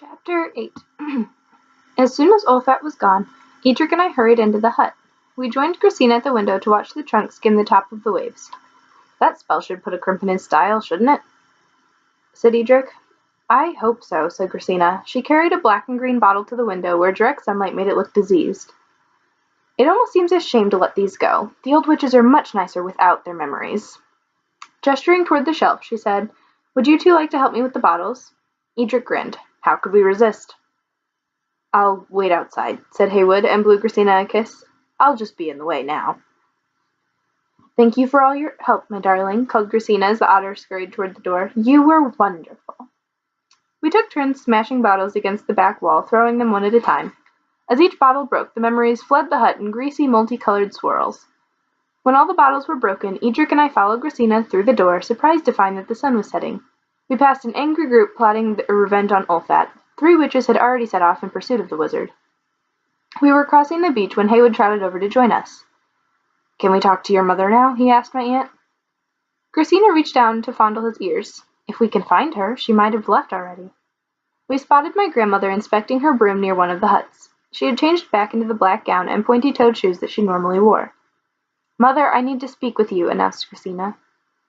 Chapter 8 As soon as Olfat was gone, Edric and I hurried into the hut. We joined Christina at the window to watch the trunk skim the top of the waves. "That spell should put a crimp in his style, shouldn't it?" said Edric. "I hope so," said Christina. She carried a black and green bottle to the window where direct sunlight made it look diseased. "It almost seems a shame to let these go. The old witches are much nicer without their memories." Gesturing toward the shelf, she said, "Would you two like to help me with the bottles?" Edric grinned. How could we resist? "I'll wait outside," said Haywood, and blew Christina a kiss. "I'll just be in the way now." "Thank you for all your help, my darling," called Christina as the otter scurried toward the door. "You were wonderful." We took turns smashing bottles against the back wall, throwing them one at a time. As each bottle broke, the memories fled the hut in greasy, multicolored swirls. When all the bottles were broken, Edric and I followed Christina through the door, surprised to find that the sun was setting. We passed an angry group plotting a revenge on Olfat. 3 witches had already set off in pursuit of the wizard. We were crossing the beach when Haywood trotted over to join us. "Can we talk to your mother now?" he asked my aunt. Christina reached down to fondle his ears. "If we can find her, she might have left already." We spotted my grandmother inspecting her broom near one of the huts. She had changed back into the black gown and pointy-toed shoes that she normally wore. "Mother, I need to speak with you," announced Christina.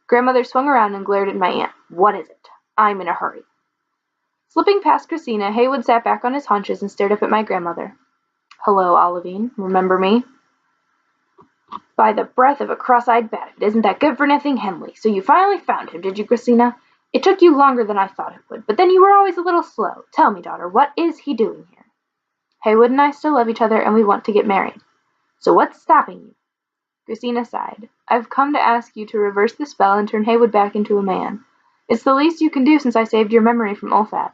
Grandmother swung around and glared at my aunt. "What is it? I'm in a hurry." Slipping past Christina, Haywood sat back on his haunches and stared up at my grandmother. "Hello, Olivine. Remember me?" "By the breath of a cross-eyed bandit, isn't that good-for-nothing Henley? So you finally found him, did you, Christina? It took you longer than I thought it would, but then you were always a little slow. Tell me, daughter, what is he doing here?" "Haywood and I still love each other, and we want to get married." "So what's stopping you?" Christina sighed. "I've come to ask you to reverse the spell and turn Haywood back into a man. It's the least you can do since I saved your memory from Olfat."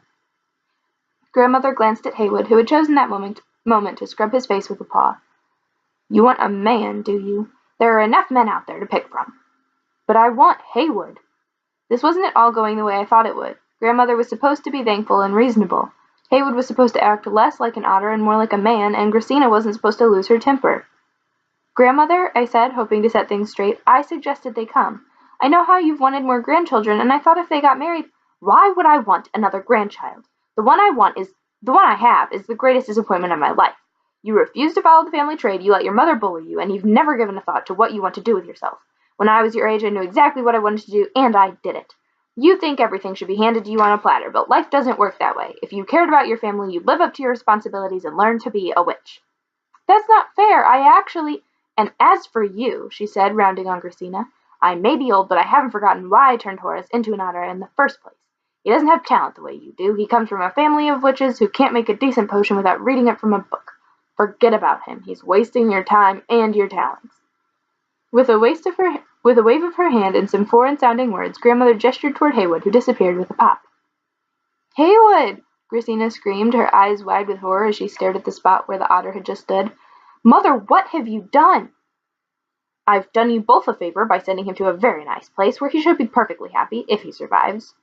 Grandmother glanced at Haywood, who had chosen that moment to scrub his face with a paw. "You want a man, do you? There are enough men out there to pick from." "But I want Haywood." This wasn't at all going the way I thought it would. Grandmother was supposed to be thankful and reasonable. Haywood was supposed to act less like an otter and more like a man, and Christina wasn't supposed to lose her temper. "Grandmother," I said, hoping to set things straight, "I suggested they come. I know how you've wanted more grandchildren, and I thought if they got married—" "Why would I want another grandchild? The one I have is the greatest disappointment of my life. You refuse to follow the family trade, you let your mother bully you, and you've never given a thought to what you want to do with yourself. When I was your age, I knew exactly what I wanted to do, and I did it. You think everything should be handed to you on a platter, but life doesn't work that way. If you cared about your family, you'd live up to your responsibilities and learn to be a witch." "That's not fair. And as for you," she said, rounding on Christina, "I may be old, but I haven't forgotten why I turned Horace into an otter in the first place. He doesn't have talent the way you do. He comes from a family of witches who can't make a decent potion without reading it from a book. Forget about him. He's wasting your time and your talents." With a wave of her hand and some foreign-sounding words, Grandmother gestured toward Haywood, who disappeared with a pop. "Haywood!" Christina screamed, her eyes wide with horror as she stared at the spot where the otter had just stood. "Mother, what have you done?" "I've done you both a favor by sending him to a very nice place where he should be perfectly happy, if he survives.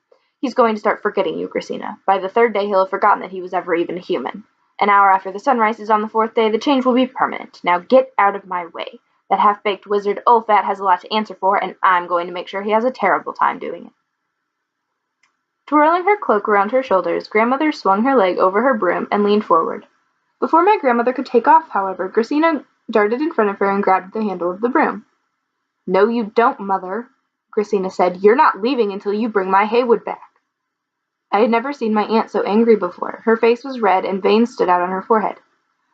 He's going to start forgetting you, Christina. By the 3rd day he'll have forgotten that he was ever even a human. An hour after the sun rises on the 4th day, the change will be permanent. Now get out of my way. That half-baked wizard Olfat has a lot to answer for, and I'm going to make sure he has a terrible time doing it." Twirling her cloak around her shoulders, Grandmother swung her leg over her broom and leaned forward. Before my grandmother could take off, however, Christina darted in front of her and grabbed the handle of the broom. "No, you don't, Mother," Christina said. "You're not leaving until you bring my Haywood back." I had never seen my aunt so angry before. Her face was red and veins stood out on her forehead.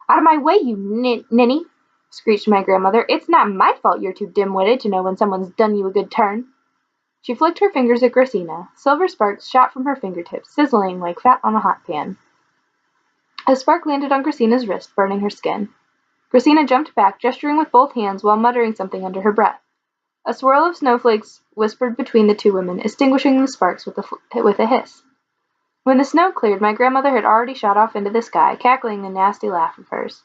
"Out of my way, you ninny!" screeched my grandmother. "It's not my fault you're too dim-witted to know when someone's done you a good turn." She flicked her fingers at Christina. Silver sparks shot from her fingertips, sizzling like fat on a hot pan. A spark landed on Christina's wrist, burning her skin. Christina jumped back, gesturing with both hands while muttering something under her breath. A swirl of snowflakes whispered between the two women, extinguishing the sparks with a hiss. When the snow cleared, my grandmother had already shot off into the sky, cackling a nasty laugh of hers.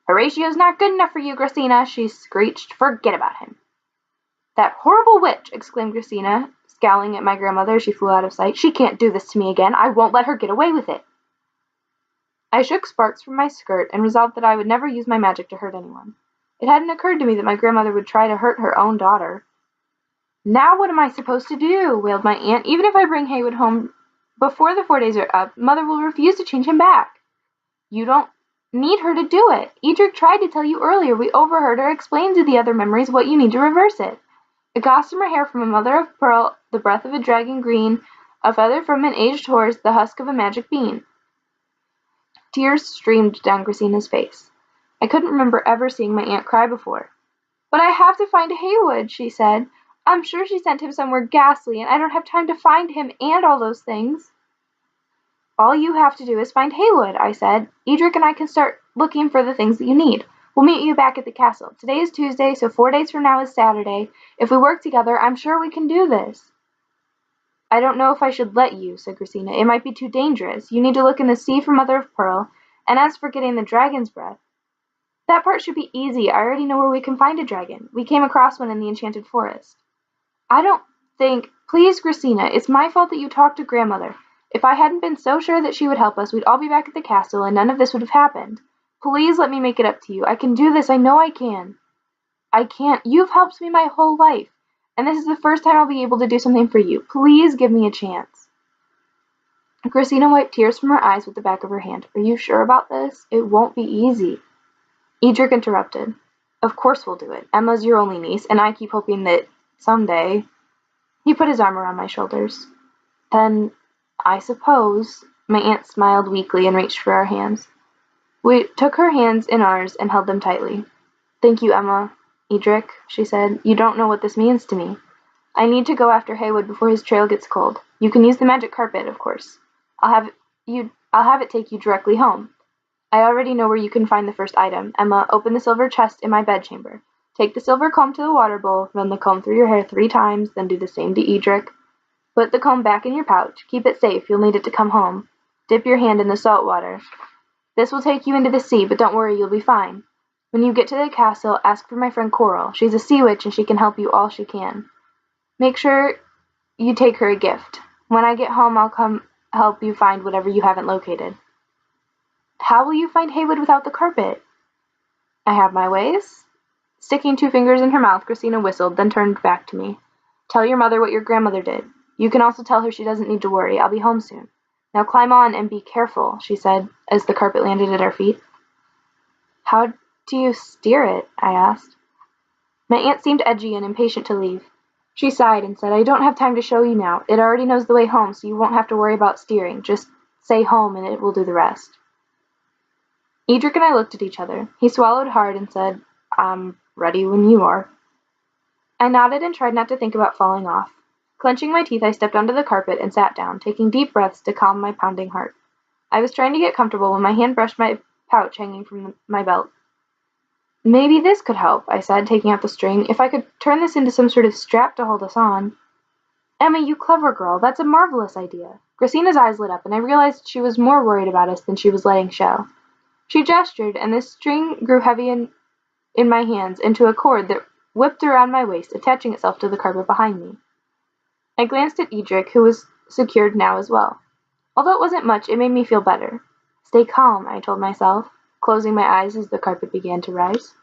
"Horatio's not good enough for you, Christina," she screeched. "Forget about him." "That horrible witch!" exclaimed Christina, scowling at my grandmother as she flew out of sight. "She can't do this to me again. I won't let her get away with it." I shook sparks from my skirt and resolved that I would never use my magic to hurt anyone. It hadn't occurred to me that my grandmother would try to hurt her own daughter. "Now what am I supposed to do?" wailed my aunt. "Even if I bring Haywood home Before the 4 days are up, Mother will refuse to change him back. You don't need her to do it. Edric tried to tell you earlier. We overheard her explain to the other memories what you need to reverse it. A gossamer hair from a mother of pearl, the breath of a dragon green, a feather from an aged horse, the husk of a magic bean. Tears streamed down Christina's face. I couldn't remember ever seeing my aunt cry before. But I have to find Haywood, she said. I'm sure she sent him somewhere ghastly, and I don't have time to find him and all those things. All you have to do is find Haywood, I said. Edric and I can start looking for the things that you need. We'll meet you back at the castle. Today is Tuesday, so 4 days from now is Saturday. If we work together, I'm sure we can do this. I don't know if I should let you, said Christina. It might be too dangerous. You need to look in the sea for Mother of Pearl, and as for getting the dragon's breath, that part should be easy. I already know where we can find a dragon. We came across one in the enchanted forest. I don't think... Please, Christina, it's my fault that you talked to Grandmother. If I hadn't been so sure that she would help us, we'd all be back at the castle, and none of this would have happened. Please let me make it up to you. I can do this. I know I can. I can't. You've helped me my whole life, and this is the first time I'll be able to do something for you. Please give me a chance. Christina wiped tears from her eyes with the back of her hand. Are you sure about this? It won't be easy. Edric interrupted. Of course we'll do it. Emma's your only niece, and I keep hoping that someday... He put his arm around my shoulders. Then, I suppose... My aunt smiled weakly and reached for our hands. We took her hands in ours and held them tightly. Thank you, Emma. Edric, she said. You don't know what this means to me. I need to go after Haywood before his trail gets cold. You can use the magic carpet, of course. I'll have it take you directly home. I already know where you can find the first item. Emma, open the silver chest in my bedchamber. Take the silver comb to the water bowl, run the comb through your hair 3 times, then do the same to Edric. Put the comb back in your pouch. Keep it safe. You'll need it to come home. Dip your hand in the salt water. This will take you into the sea, but don't worry, you'll be fine. When you get to the castle, ask for my friend Coral. She's a sea witch and she can help you all she can. Make sure you take her a gift. When I get home, I'll come help you find whatever you haven't located. How will you find Haywood without the carpet? I have my ways. Sticking 2 fingers in her mouth, Christina whistled, then turned back to me. Tell your mother what your grandmother did. You can also tell her she doesn't need to worry. I'll be home soon. Now climb on and be careful, she said, as the carpet landed at our feet. How do you steer it? I asked. My aunt seemed edgy and impatient to leave. She sighed and said, I don't have time to show you now. It already knows the way home, so you won't have to worry about steering. Just say home and it will do the rest. Edric and I looked at each other. He swallowed hard and said, I'm ready when you are. I nodded and tried not to think about falling off. Clenching my teeth, I stepped onto the carpet and sat down, taking deep breaths to calm my pounding heart. I was trying to get comfortable when my hand brushed my pouch hanging from my belt. Maybe this could help, I said, taking out the string. If I could turn this into some sort of strap to hold us on. Emma, you clever girl. That's a marvelous idea. Christina's eyes lit up, and I realized she was more worried about us than she was letting show. She gestured, and the string grew heavy in my hands into a cord that whipped around my waist, attaching itself to the carpet behind me. I glanced at Edric, who was secured now as well. Although it wasn't much, it made me feel better. Stay calm, I told myself, closing my eyes as the carpet began to rise.